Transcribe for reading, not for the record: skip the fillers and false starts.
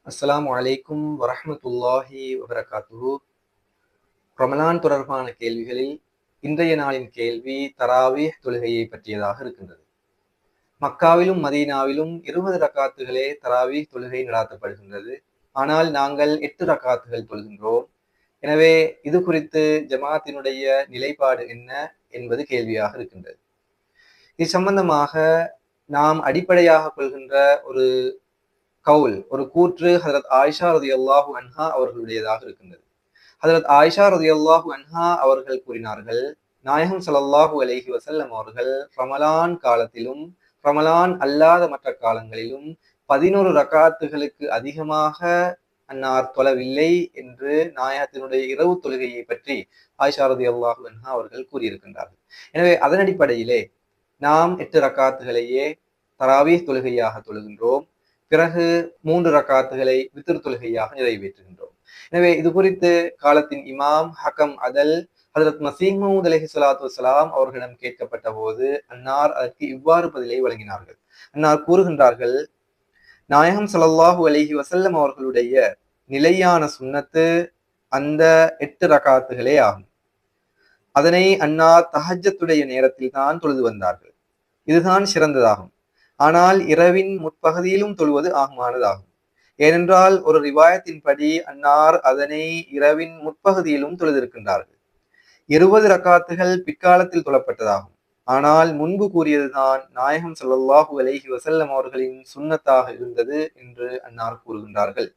அஸ்ஸலாமு அலைக்கும் வரஹ்மத்துல்லாஹி வபரகாத்துஹு. ரமலான் தொடர்பான கேள்விகளில் இன்றைய நாளின் கேள்வி தராவீஹ் தொழுகையை பற்றியதாக இருக்கின்றது. மக்காவிலும் மதீனாவிலும் 20 ரக்காத்துகளே தராவீஹ் தொழுகை நடாத்தப்படுகின்றது. ஆனால் நாங்கள் 8 ரக்காத்துகள் தொழுகின்றோம். எனவே இது குறித்து ஜமாத்தினுடைய நிலைப்பாடு என்ன என்பது கேள்வியாக இருக்கின்றது. இது சம்பந்தமாக நாம் அடிப்படையாக கொள்கின்ற ஒரு ஒரு கூற்று ஹதரத் ஆயிஷா ரலியல்லாஹு அன்ஹா அவர்களுடையதாக இருக்கின்றது. ஹதரத் ஆயிஷா ரலியல்லாஹு அன்ஹா அவர்கள் கூறினார்கள், நாயகம் ஸல்லல்லாஹு அலைஹி வஸல்லம் அவர்கள் ரமலான் காலத்திலும் ரமலான் அல்லாத மற்ற காலங்களிலும் 11 ரக்காத்துகளுக்கு அதிகமாக அன்னார் தொழவில்லை என்று நாயகத்தினுடைய இரவு தொழுகையை பற்றி ஆயிஷா ரலியல்லாஹு அன்ஹா அவர்கள் கூறியிருக்கின்றார்கள். எனவே அதன் அடிப்படையிலே நாம் 8 ரக்காத்துகளையே தராவீஹ் தொழுகையாக தொழுகின்றோம். பிறகு 3 ரக்காத்துகளை வித்ர் தொழுகையாக நிறைவேற்றுகின்றோம். எனவே இது குறித்து காலத்தின் இமாம் ஹக்கம் அதல் ஹஜ்ரத் மஸீஹ் மவ்ஊத் அலைஹிஸ்ஸலாத்து வஸ்ஸலாம் அவர்களிடம் கேட்கப்பட்ட போது அன்னார் அதற்கு இவ்வாறு பதிலை வழங்கினார்கள். அன்னார் கூறுகின்றார்கள், நாயகம் ஸல்லல்லாஹு அலைஹி வஸல்லம் அவர்களுடைய நிலையான சுன்னத்து அந்த 8 ரக்காத்துகளே ஆகும். அதனை அன்னார் தஹஜ்ஜத்துடைய நேரத்தில் தான் தொழுது வந்தார்கள். இதுதான் சிறந்ததாகும். ஆனால் இரவின் முற்பகுதியிலும் தொழுவது ஆகுமானதாகும். ஏனென்றால் ஒரு ரிவாயத்தின்படி அன்னார் அதனை இரவின் முற்பகுதியிலும் தொழுதிருக்கின்றார்கள். 20 ரக்காத்துகள் பிற்காலத்தில் தொழப்பட்டதாகும். ஆனால் முன்பு கூறியதுதான் நாயகம் ஸல்லல்லாஹு அலைஹி வஸல்லம் அவர்களின் சுன்னத்தாக இருந்தது என்று அன்னார் கூறுகின்றார்கள்.